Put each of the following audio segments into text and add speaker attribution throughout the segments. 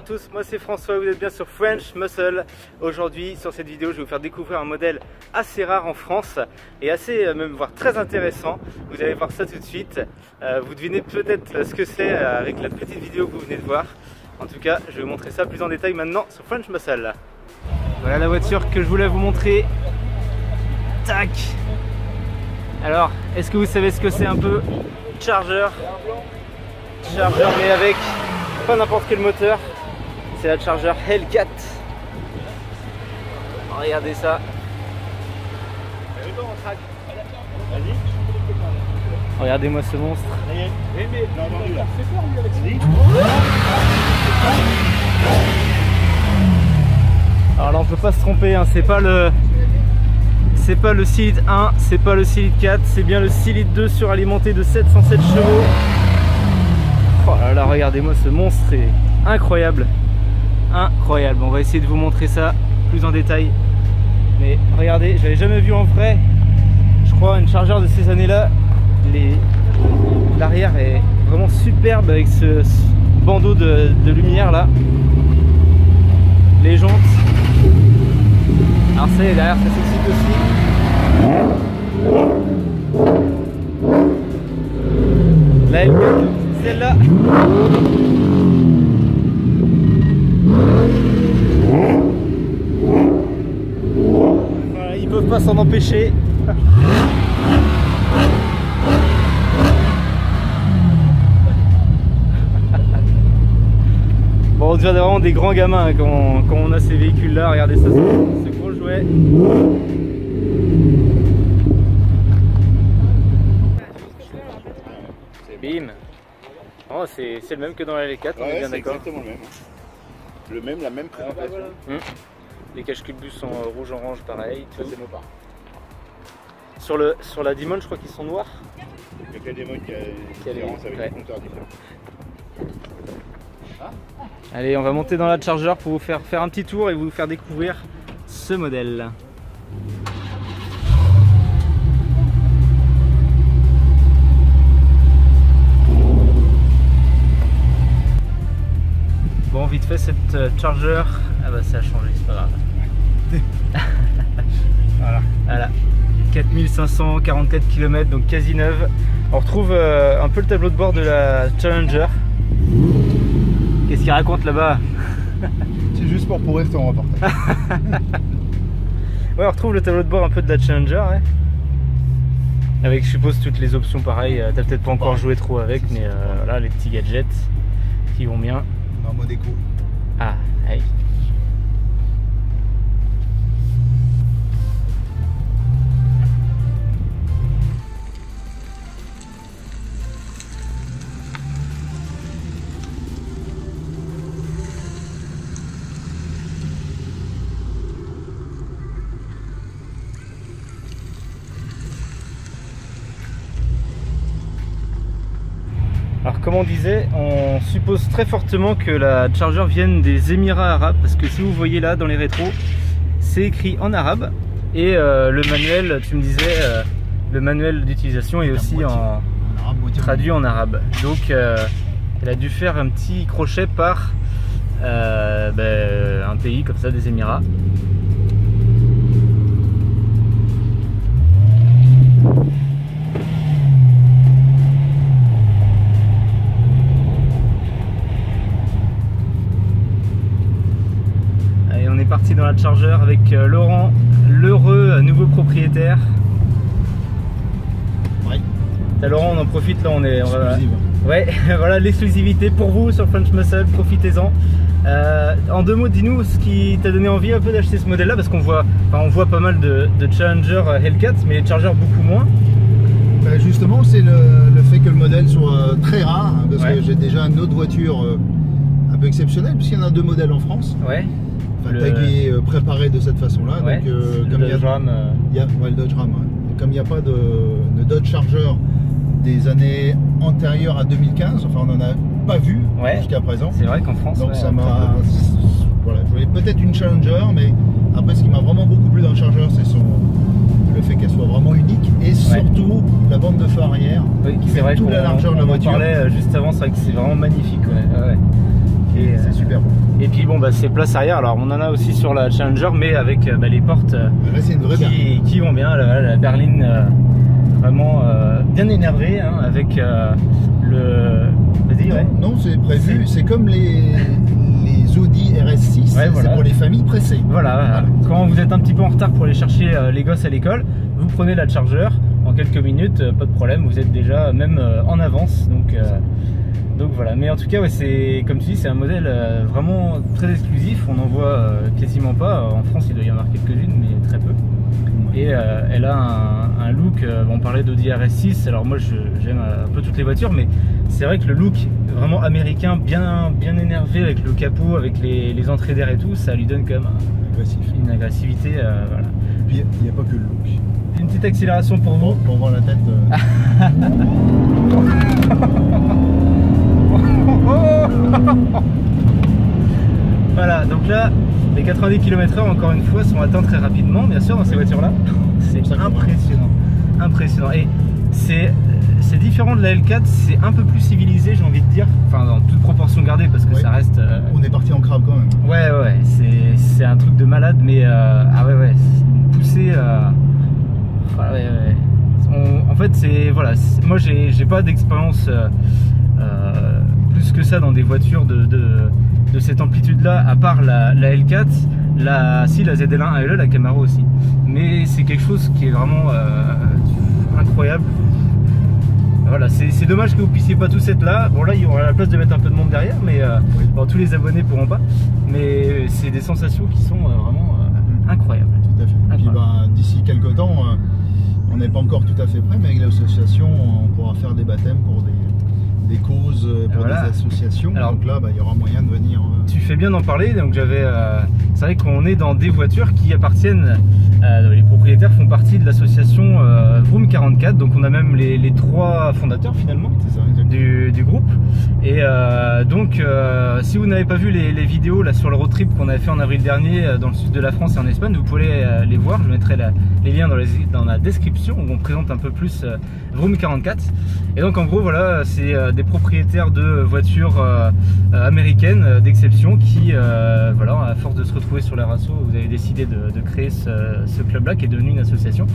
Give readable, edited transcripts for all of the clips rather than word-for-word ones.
Speaker 1: tous, moi c'est François, vous êtes bien sur French Muscle. Aujourd'hui sur cette vidéo je vais vous faire découvrir un modèle assez rare en France et assez même voire très intéressant. Vous allez voir ça tout de suite. Vous devinez peut-être ce que c'est avec la petite vidéo que vous venez de voir. En tout cas je vais vous montrer ça plus en détail maintenant sur French Muscle. Voilà la voiture que je voulais vous montrer. Tac. Alors est-ce que vous savez ce que c'est un peu? Charger mais avec pas n'importe quel moteur, c'est la Charger Hellcat. Regardez ça. Regardez-moi ce monstre. Alors là on peut pas se tromper, hein. C'est pas le Silite 1, c'est pas le Silite 4, c'est bien le Silite 2 suralimenté de 707 chevaux. Oh là là, regardez-moi ce monstre, est incroyable. Incroyable, on va essayer de vous montrer ça plus en détail. Mais regardez, j'avais jamais vu en vrai, je crois, une Charger de ces années-là. L'arrière est vraiment superbe avec ce bandeau de lumière là. Les jantes. Alors ça, derrière, ça s'excite aussi. La Hellcat, celle-là. Voilà, ils peuvent pas s'en empêcher. Bon, on devient vraiment des grands gamins hein, quand on a ces véhicules-là. Regardez ça, ce gros jouet. Bim. Oh, c'est le même que dans la L4, on est bien d'accord.
Speaker 2: Exactement le même. La même présentation.
Speaker 1: Les cache-culbus sont rouge-orange pareil.
Speaker 2: Ça c'est Mopar.
Speaker 1: Sur la Demon, je crois qu'ils sont noirs.
Speaker 2: Il y a que la Demon qui a une différence avec des compteurs différents.
Speaker 1: Allez, on va monter dans la Charger pour vous faire un petit tour et vous faire découvrir ce modèle. Bon, vite fait cette Charger, ah bah ça a changé, c'est pas grave. Voilà, 4544 km, donc quasi neuve. On retrouve un peu le tableau de bord de la Challenger. Qu'est-ce qu'il raconte là-bas?
Speaker 2: C'est juste pour pourrir ton reportage.
Speaker 1: Ouais, on retrouve le tableau de bord un peu de la Challenger, ouais. Avec, je suppose, toutes les options pareilles. T'as peut-être pas encore joué trop avec, mais voilà, les petits gadgets qui vont bien.
Speaker 2: En mode éco.
Speaker 1: Ah, hey. Alors comme on disait, on suppose très fortement que la Charger vienne des Émirats arabes parce que si vous voyez là dans les rétros, c'est écrit en arabe et le manuel, tu me disais, le manuel d'utilisation est aussi traduit en arabe. Donc elle a dû faire un petit crochet par un pays comme ça, des Émirats. Parti dans la Charger avec Laurent, l'heureux nouveau propriétaire.
Speaker 2: Ouais.
Speaker 1: T'as Laurent, on en profite là, on va...
Speaker 2: Ouais,
Speaker 1: voilà l'exclusivité pour vous sur French Muscle, profitez-en. En deux mots, dis-nous ce qui t'a donné envie un peu d'acheter ce modèle là, parce qu'on voit, on voit pas mal de Challenger Hellcat, mais les Charger beaucoup moins.
Speaker 2: Justement, c'est le fait que le modèle soit très rare, hein, parce que j'ai déjà une autre voiture un peu exceptionnelle, puisqu'il y en a deux modèles en France.
Speaker 1: Ouais.
Speaker 2: Tagué, préparé de cette façon-là.
Speaker 1: Ouais,
Speaker 2: donc,
Speaker 1: comme le Dodge Ram.
Speaker 2: Ouais, le Dodge Ram. Ouais. Comme il n'y a pas de Dodge Charger des années antérieures à 2015, enfin on n'en a pas vu jusqu'à présent.
Speaker 1: C'est vrai qu'en France,
Speaker 2: donc ça m'a... Voilà, je voulais peut-être une Challenger, mais après ce qui m'a vraiment beaucoup plu dans le Charger, c'est le fait qu'elle soit vraiment unique et surtout la bande de feu arrière qui fait toute la largeur de la voiture.
Speaker 1: On en parlait juste avant, c'est vrai que c'est vraiment magnifique. Et
Speaker 2: c'est super beau.
Speaker 1: Et puis bon, bah, c'est place arrière. Alors on en a aussi sur la Challenger, mais avec les portes
Speaker 2: là, c'est une vraie
Speaker 1: qui vont bien. La berline vraiment bien énervée, hein, avec le. Vas-y, ouais.
Speaker 2: Non, c'est prévu. C'est comme les Audi RS6,
Speaker 1: ouais, voilà.
Speaker 2: C'est pour les familles pressées.
Speaker 1: Voilà. Quand vous êtes un petit peu en retard pour aller chercher les gosses à l'école, vous prenez la Charger, en quelques minutes, pas de problème, vous êtes déjà même en avance. Donc voilà, mais en tout cas, ouais, c'est comme tu dis, c'est un modèle vraiment très exclusif, on n'en voit quasiment pas. En France, il doit y en avoir quelques-unes, mais très peu. Et elle a un look, on parlait d'Audi RS6, alors moi j'aime un peu toutes les voitures, mais c'est vrai que le look vraiment américain, bien énervé, avec le capot, avec les entrées d'air et tout, ça lui donne quand même une agressivité. Voilà.
Speaker 2: Puis il n'y a pas que le look.
Speaker 1: Une petite accélération pour vous.
Speaker 2: Pour voir la tête.
Speaker 1: Voilà, donc là, les 90 km/h, encore une fois, sont atteints très rapidement, bien sûr, dans ces voitures-là. C'est impressionnant. Impressionnant. Et c'est différent de la L4, c'est un peu plus civilisé, j'ai envie de dire. Enfin, dans toute proportion gardée, parce que ça reste.
Speaker 2: On est parti en crabe quand même.
Speaker 1: Ouais, c'est un truc de malade, mais ah ouais, poussé. En fait, c'est. Voilà, moi, j'ai pas d'expérience plus que ça dans des voitures de cette amplitude-là, à part la L4, la ZL1 ALE, la Camaro aussi. Mais c'est quelque chose qui est vraiment incroyable. Voilà, c'est dommage que vous puissiez pas tous être là. Bon, là, il y aura la place de mettre un peu de monde derrière, mais bon, tous les abonnés pourront pas. Mais c'est des sensations qui sont vraiment incroyables.
Speaker 2: Tout à fait. Et puis, d'ici quelques temps, on n'est pas encore tout à fait prêt, mais avec l'association, on pourra faire des baptêmes pour des causes, pour des associations. Alors, donc là, il y aura moyen de venir.
Speaker 1: Tu fais bien d'en parler. Donc c'est vrai qu'on est dans des voitures qui appartiennent. Les propriétaires font partie de l'association Vroom 44. Donc on a même les 3 fondateurs finalement du groupe. Et donc si vous n'avez pas vu les vidéos là sur le road trip qu'on avait fait en avril dernier dans le sud de la France et en Espagne, vous pouvez les voir. Je mettrai les liens dans la description où on présente un peu plus Vroom 44. Et donc en gros voilà, c'est des propriétaires de voitures américaines d'exception qui, voilà, à force de se retrouver sur la rasso, vous avez décidé de créer ce club-là qui est devenu une association.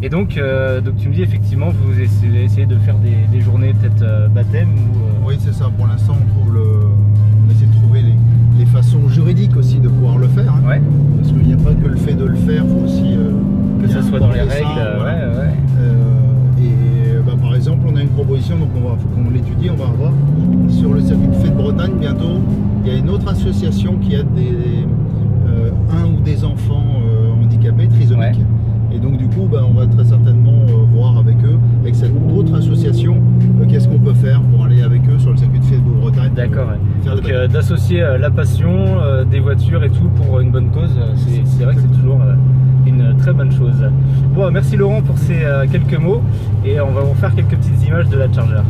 Speaker 1: Et donc tu me dis effectivement, vous essayez de faire des journées peut-être baptême ou,
Speaker 2: Oui, c'est ça. Pour l'instant, on essaie de trouver les façons juridiques aussi de pouvoir le faire. Hein,
Speaker 1: ouais.
Speaker 2: Parce qu'il n'y a pas que le fait de le faire, il faut aussi
Speaker 1: que ça soit dans les règles. Ouais.
Speaker 2: Par exemple, on a une proposition, donc faut qu'on l'étudie, on va revoir. Sur le circuit de Fête Bretagne, bientôt, il y a une autre association qui aide un ou des enfants handicapés, trisomiques. Ouais. Et donc du coup, on va très certainement voir avec eux, avec cette autre association, qu'est-ce qu'on peut faire pour aller avec eux sur le circuit de Fête Bretagne.
Speaker 1: D'accord. Donc d'associer la passion des voitures et tout pour une bonne cause, c'est vrai que c'est toujours une très bonne chose. Bon, merci Laurent pour ces quelques mots et on va vous faire quelques petites images de la Charger.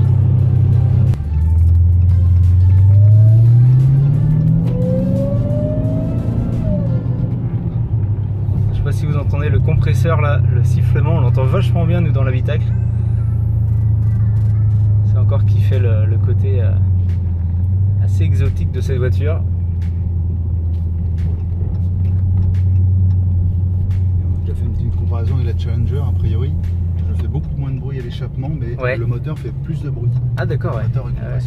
Speaker 1: Je sais pas si vous entendez le compresseur là, le sifflement, on l'entend vachement bien nous dans l'habitacle. C'est encore qui fait le côté assez exotique de cette voiture.
Speaker 2: Comparaison avec la Challenger, a priori, je fais beaucoup moins de bruit à l'échappement, mais le moteur fait plus de bruit.
Speaker 1: Ah d'accord, ouais.
Speaker 2: Le moteur est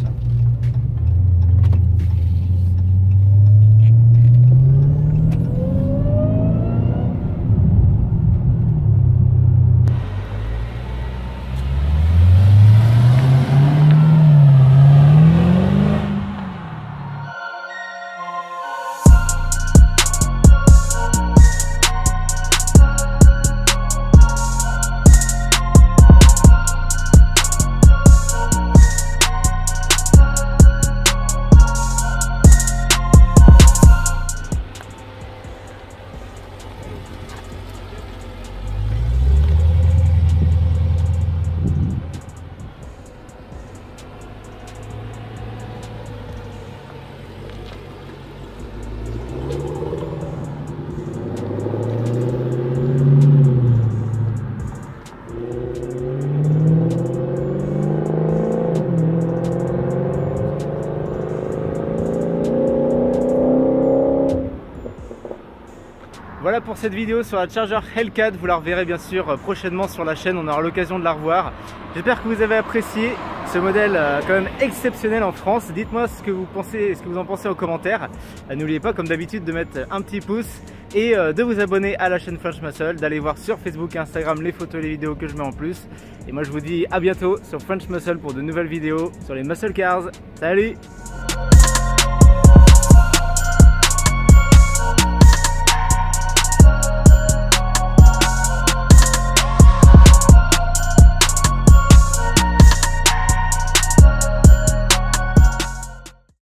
Speaker 1: Voilà pour cette vidéo sur la Charger Hellcat. Vous la reverrez bien sûr prochainement sur la chaîne, on aura l'occasion de la revoir. J'espère que vous avez apprécié ce modèle quand même exceptionnel en France. Dites-moi ce que vous en pensez en commentaire. N'oubliez pas comme d'habitude de mettre un petit pouce et de vous abonner à la chaîne French Muscle, d'aller voir sur Facebook et Instagram les photos et les vidéos que je mets en plus. Et moi je vous dis à bientôt sur French Muscle pour de nouvelles vidéos sur les muscle cars. Salut!